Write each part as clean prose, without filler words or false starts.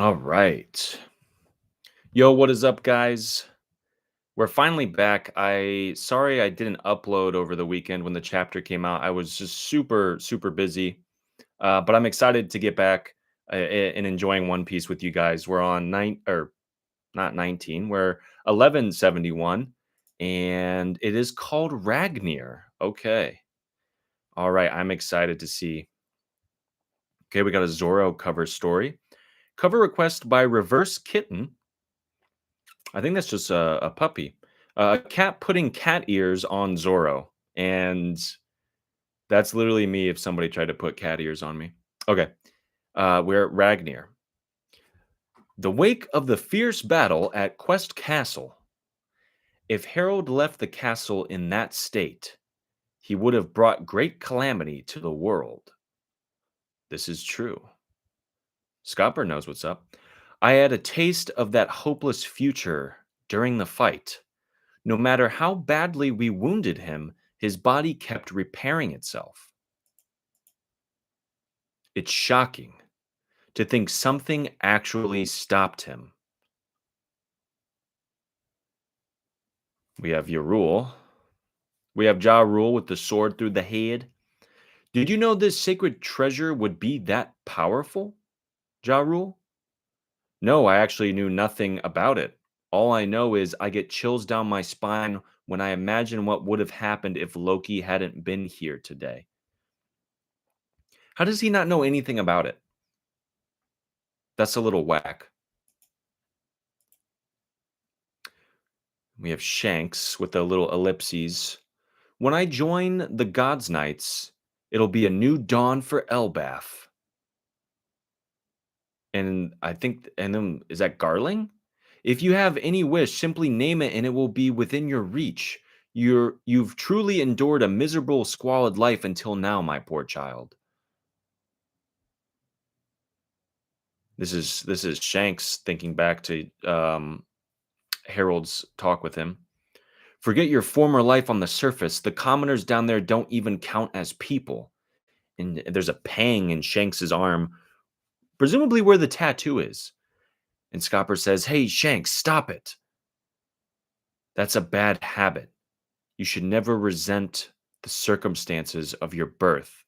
All right. Yo, what is up, guys? We're finally back. I didn't upload over the weekend when the chapter came out. I was just super busy. But I'm excited to get back and enjoying One Piece with you guys. We're on nine or not 19. We're 1171, and it is called Ragnir. Okay. All right. I'm excited to see. Okay, we got a Zoro cover story. Cover request by Reverse Kitten. I think that's just a puppy. A cat putting cat ears on Zoro, and that's literally me if somebody tried to put cat ears on me. Okay, we're at Ragnir. The wake of the fierce battle at Quest Castle. If Harold left the castle in that state, he would have brought great calamity to the world. This is true. Scopper knows what's up. I had a taste of that hopeless future during the fight. No matter how badly we wounded him, his body kept repairing itself. It's shocking to think something actually stopped him. We have Yrule. We have Ja Rule with the sword through the head. Did you know this sacred treasure would be that powerful, Ja Rule? No, I actually knew nothing about it. All I know is I get chills down my spine when I imagine what would have happened if Loki hadn't been here today. How does he not know anything about it? That's a little whack. We have Shanks with a little ellipses. When I join the Gods Knights, it'll be a new dawn for Elbath. And I think, and then is that Garling? If you have any wish, simply name it and it will be within your reach. You've truly endured a miserable, squalid life until now, my poor child. This is Shanks thinking back to Harold's talk with him. Forget your former life on the surface. The commoners down there don't even count as people. And there's a pang in Shanks's arm, presumably where the tattoo is. And Scopper says, "Hey, Shanks, stop it. That's a bad habit. You should never resent the circumstances of your birth.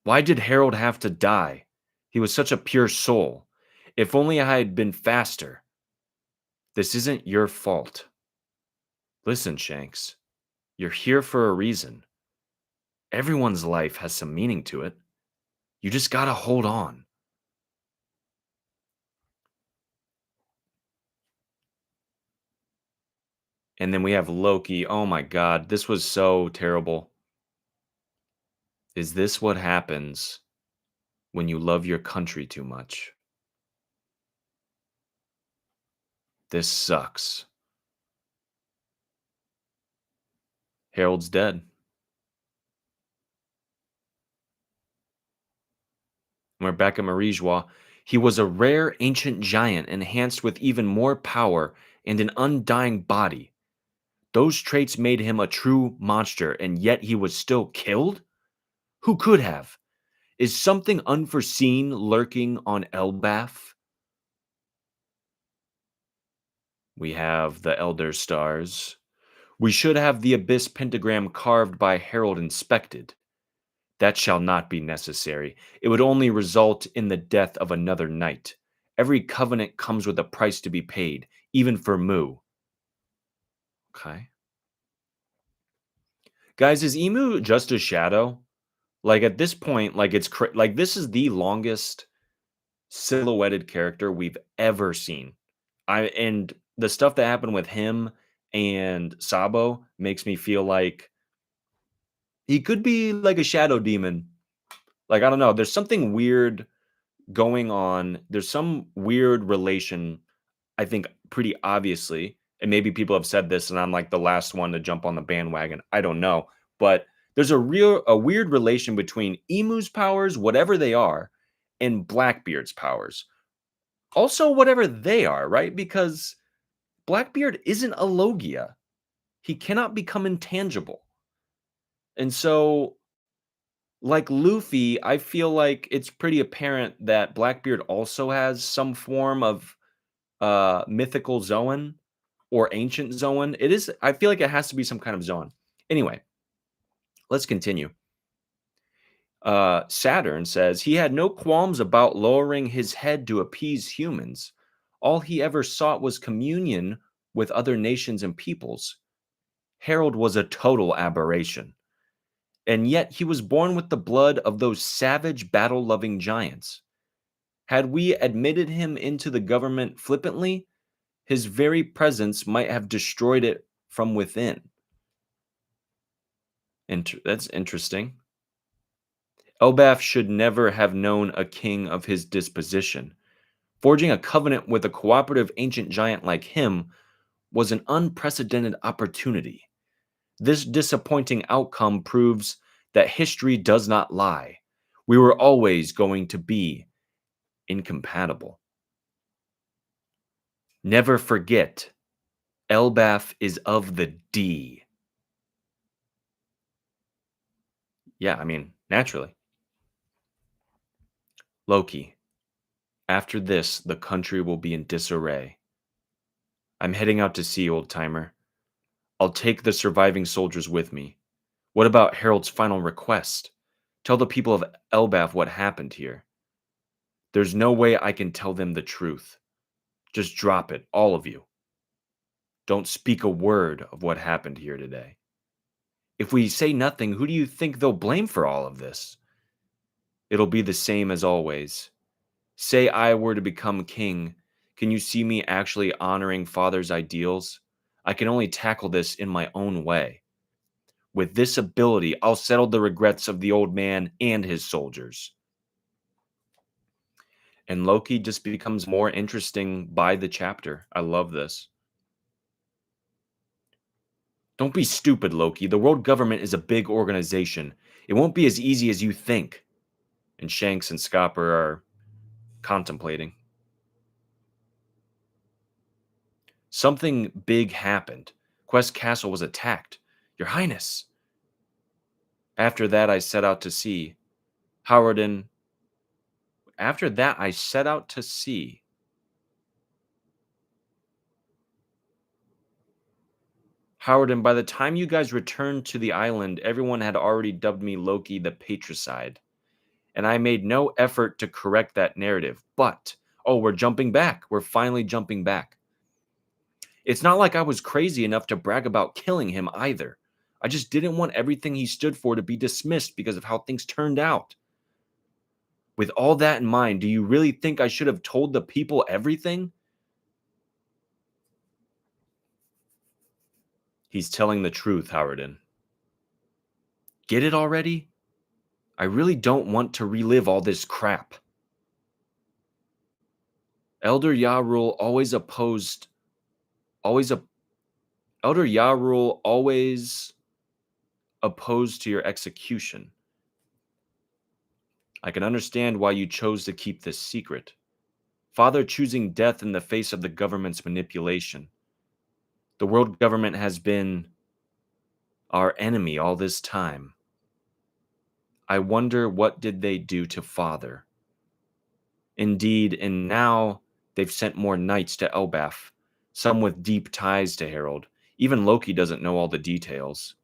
Why did Harold have to die? He was such a pure soul. If only I had been faster. This isn't your fault. Listen, Shanks, you're here for a reason. Everyone's life has some meaning to it. You just gotta hold on." And then we have Loki. Oh my god, this was so terrible. Is this what happens when you love your country too much? This sucks. Harold's dead. We're back at Marijois. He was a rare ancient giant enhanced with even more power and an undying body. Those traits made him a true monster, and yet he was still killed? Who could have? Is something unforeseen lurking on Elbaf? We have the Elder Stars. We should have the Abyss pentagram carved by Harold inspected. That shall not be necessary. It would only result in the death of another knight. Every covenant comes with a price to be paid, even for Mu. Okay. Guys, is Emu just a shadow? Like at this point, like like this is the longest silhouetted character we've ever seen. And the stuff that happened with him and Sabo makes me feel like he could be like a shadow demon. Like I don't know, there's something weird going on. There's some weird relation, I think pretty obviously, and maybe people have said this and I'm like the last one to jump on the bandwagon. I don't know, but there's a weird relation between Emu's powers, whatever they are, and Blackbeard's powers. Also whatever they are, right? Because Blackbeard isn't a Logia. He cannot become intangible. And so like Luffy, I feel like it's pretty apparent that Blackbeard also has some form of mythical Zoan or ancient Zoan. I feel like it has to be some kind of Zoan. Anyway, let's continue. Saturn says he had no qualms about lowering his head to appease humans. All he ever sought was communion with other nations and peoples. Harold was a total aberration, and yet he was born with the blood of those savage, battle loving giants. Had we admitted him into the government flippantly, his very presence might have destroyed it from within. That's interesting. Elbaf should never have known a king of his disposition. Forging a covenant with a cooperative ancient giant like him was an unprecedented opportunity. This disappointing outcome proves that history does not lie. We were always going to be incompatible. Never forget, Elbaf is of the D. Yeah, I mean, naturally. Loki, after this, the country will be in disarray. I'm heading out to sea, old timer. I'll take the surviving soldiers with me. What about Harold's final request? Tell the people of Elbaf what happened here. There's no way I can tell them the truth. Just drop it, all of you. Don't speak a word of what happened here today. If we say nothing, who do you think they'll blame for all of this? It'll be the same as always. Say I were to become king, can you see me actually honoring father's ideals? I can only tackle this in my own way. With this ability, I'll settle the regrets of the old man and his soldiers. And Loki just becomes more interesting by the chapter. I love this. Don't be stupid, Loki. The world government is a big organization. It won't be as easy as you think. And Shanks and Scopper are contemplating. Something big happened. Quest Castle was attacked. Your Highness. After that, I set out to sea. Howardin. After that, I set out to sea. Howard, and by the time you guys returned to the island, everyone had already dubbed me Loki the Patricide. And I made no effort to correct that narrative. But, oh, we're jumping back. We're finally jumping back. It's not like I was crazy enough to brag about killing him either. I just didn't want everything he stood for to be dismissed because of how things turned out. With all that in mind, do you really think I should have told the people everything? He's telling the truth, Howardin. Get it already? I really don't want to relive all this crap. Elder Yarul always opposed always op- Elder Yarul always opposed to your execution. I can understand why you chose to keep this secret. Father choosing death in the face of the government's manipulation. The world government has been our enemy all this time. I wonder what did they do to Father? Indeed, and now they've sent more knights to Elbaf, some with deep ties to Harold. Even Loki doesn't know all the details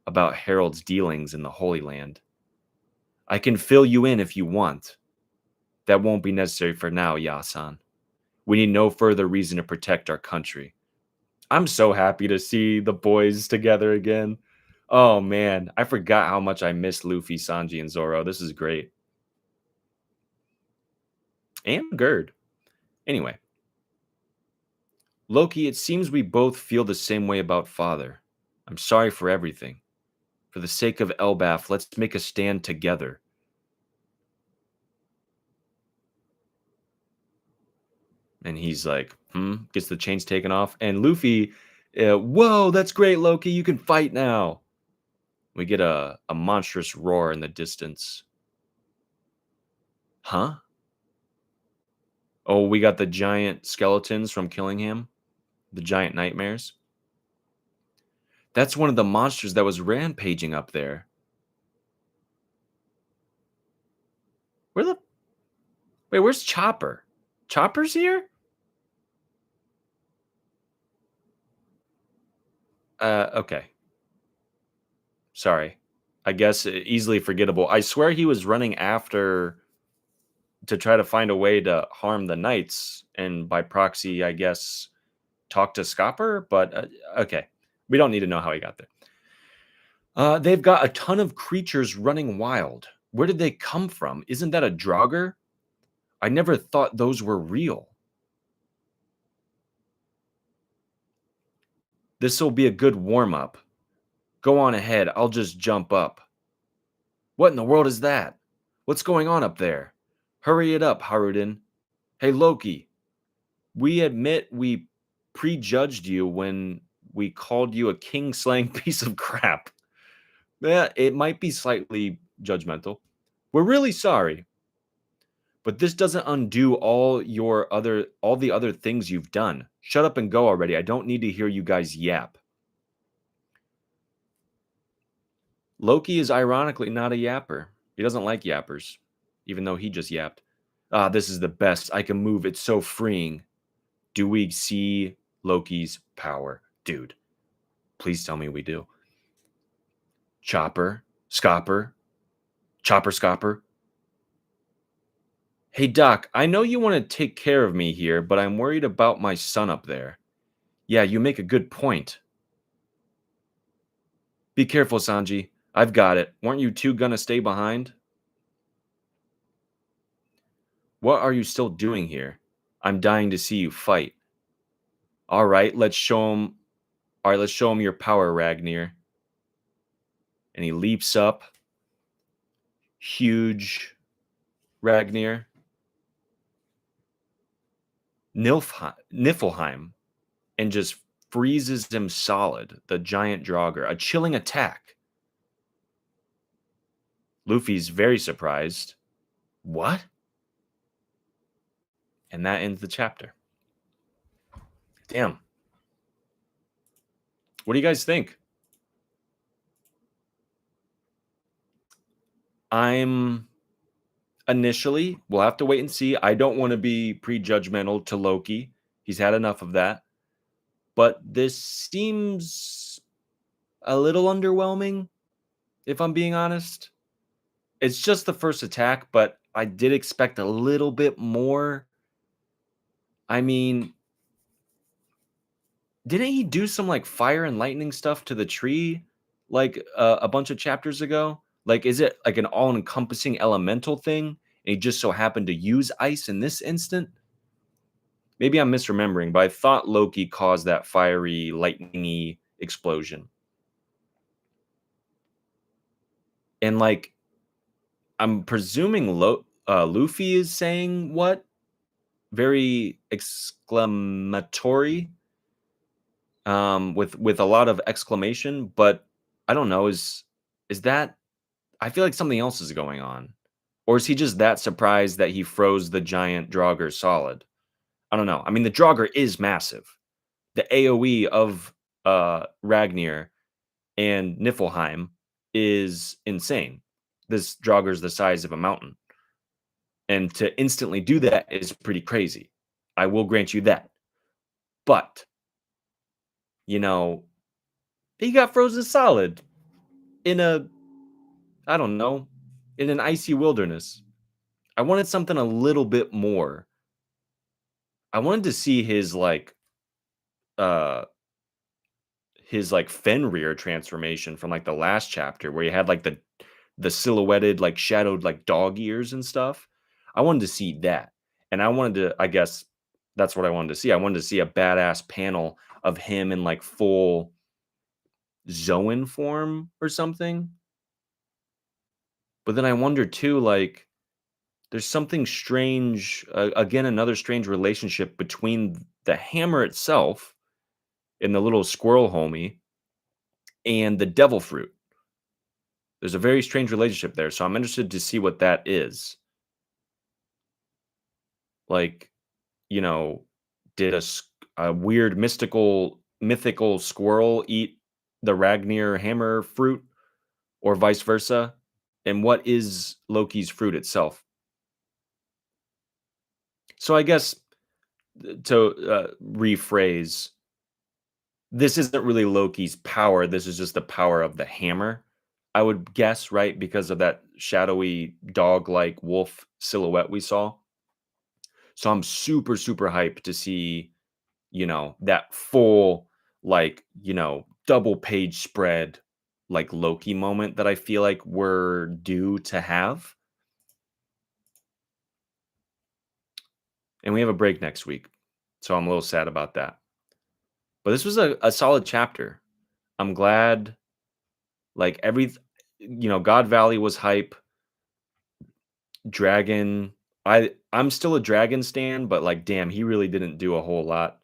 about Harold's dealings in the Holy Land. I can fill you in if you want. That won't be necessary for now, Yasan. We need no further reason to protect our country. I'm so happy to see the boys together again. Oh man, I forgot how much I miss Luffy, Sanji, and Zoro. This is great. And Gerd. Anyway, Loki, it seems we both feel the same way about Father. I'm sorry for everything. For the sake of Elbaf, let's make a stand together. And he's like, gets the chains taken off. And Luffy, whoa, that's great, Loki. You can fight now. We get a monstrous roar in the distance. Huh? Oh, we got the giant skeletons from Killingham, the giant nightmares. That's one of the monsters that was rampaging up there. Wait, where's Chopper? Chopper's here? Okay. Sorry. I guess easily forgettable. I swear he was running after to try to find a way to harm the knights and by proxy, I guess, talk to Scopper, but okay. We don't need to know how he got there. They've got a ton of creatures running wild. Where did they come from? Isn't that a Draugr? I never thought those were real. This'll be a good warm-up. Go on ahead, I'll just jump up. What in the world is that? What's going on up there? Hurry it up, Haruden. Hey, Loki, we admit we prejudged you when we called you a king-slaying piece of crap. Yeah, it might be slightly judgmental. We're really sorry, but this doesn't undo all the other things you've done. Shut up and go already. I don't need to hear you guys yap. Loki is ironically not a yapper. He doesn't like yappers, even though he just yapped. Ah, this is the best. I can move. It's so freeing. Do we see Loki's power? Dude, please tell me we do. Chopper, Scopper, Chopper, Scopper. Hey, Doc, I know you want to take care of me here, but I'm worried about my son up there. Yeah, you make a good point. Be careful, Sanji. I've got it. Weren't you two gonna stay behind? What are you still doing here? I'm dying to see you fight. All right, let's show him. All right, let's show him your power, Ragnar. And he leaps up. Huge Ragnar. Niflheim. And just freezes him solid, the giant Draugr. A chilling attack. Luffy's very surprised. What? And that ends the chapter. Damn. What do you guys think? I'm initially, we'll have to wait and see. I don't want to be prejudgmental to Loki. He's had enough of that. But this seems a little underwhelming, if I'm being honest. It's just the first attack, but I did expect a little bit more. I mean, didn't he do some like fire and lightning stuff to the tree like a bunch of chapters ago? Like, is it like an all encompassing elemental thing? And he just so happened to use ice in this instant? Maybe I'm misremembering, but I thought Loki caused that fiery, lightningy explosion. And like, I'm presuming Luffy is saying what? Very exclamatory, with a lot of exclamation, but I don't know. Is that? I feel like something else is going on, or is he just that surprised that he froze the giant Draugr solid? I don't know. I mean, the Draugr is massive. The AOE of Ragnar and Niflheim is insane. This Draugr is the size of a mountain. And to instantly do that is pretty crazy. I will grant you that. But, you know, he got frozen solid in a, I don't know, in an icy wilderness. I wanted something a little bit more. I wanted to see uh his like Fenrir transformation from like the last chapter where he had like the silhouetted like shadowed like dog ears and stuff. I wanted to see that. And I wanted to, I guess that's what I wanted to see. I wanted to see a badass panel of him in like full Zoan form or something. But then I wonder too, like, there's something strange, again, another strange relationship between the hammer itself and the little squirrel homie and the devil fruit. There's a very strange relationship there. So I'm interested to see what that is. Like, you know, did a weird mythical squirrel eat the Ragnar hammer fruit or vice versa? And what is Loki's fruit itself? So I guess to rephrase, this isn't really Loki's power. This is just the power of the hammer. I would guess, right? Because of that shadowy dog like wolf silhouette we saw. So I'm super, super hyped to see, that full, double page spread, like Loki moment that I feel like we're due to have. And we have a break next week. So I'm a little sad about that. But this was a solid chapter. I'm glad, like, God Valley was hype. Dragon, I'm still a Dragon stan, but, like, damn, he really didn't do a whole lot.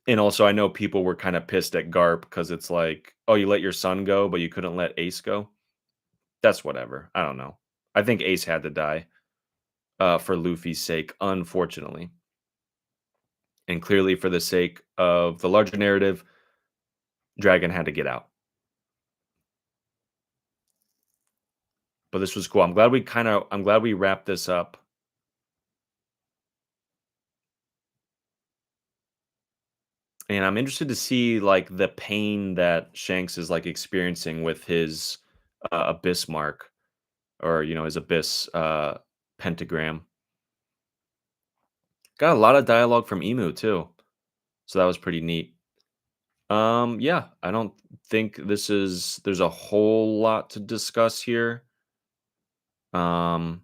And also, I know people were kinda pissed at Garp because it's like, "Oh, you let your son go, but you couldn't let Ace go?" That's whatever, I don't know. I think Ace had to die, for Luffy's sake, unfortunately, and clearly for the sake of the larger narrative, Dragon had to get out. But this was cool. I'm glad we wrapped this up, and I'm interested to see, like, the pain that Shanks is, like, experiencing with his, Abyss mark, or, his Abyss, pentagram. Got a lot of dialogue from Emu too, so that was pretty neat. Yeah, I don't think there's a whole lot to discuss here. Um,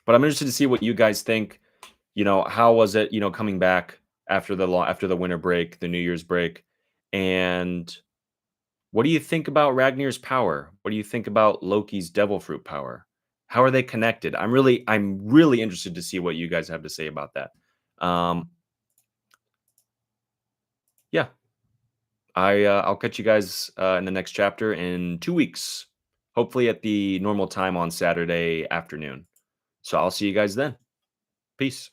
but I'm interested to see what you guys think. How was it, coming back after the winter break, the New Year's break, and what do you think about Ragnar's power? What do you think about Loki's devil fruit power? How are they connected? I'm really interested to see what you guys have to say about that. Yeah, I'll catch you guys in the next chapter in 2 weeks, hopefully at the normal time on Saturday afternoon. So I'll see you guys then. Peace.